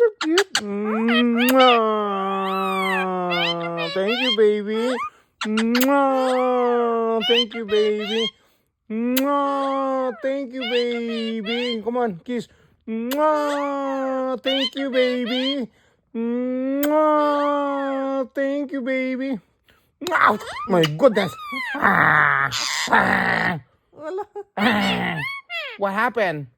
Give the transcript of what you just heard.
so cute. Mwah. Thank you, baby. Mwah. Thank you, baby. Mwah. Thank you, baby. Come on, kiss. Mwah. Thank you, baby. Mwah. Thank you, baby. Mwah. My goodness. Wala. What happened?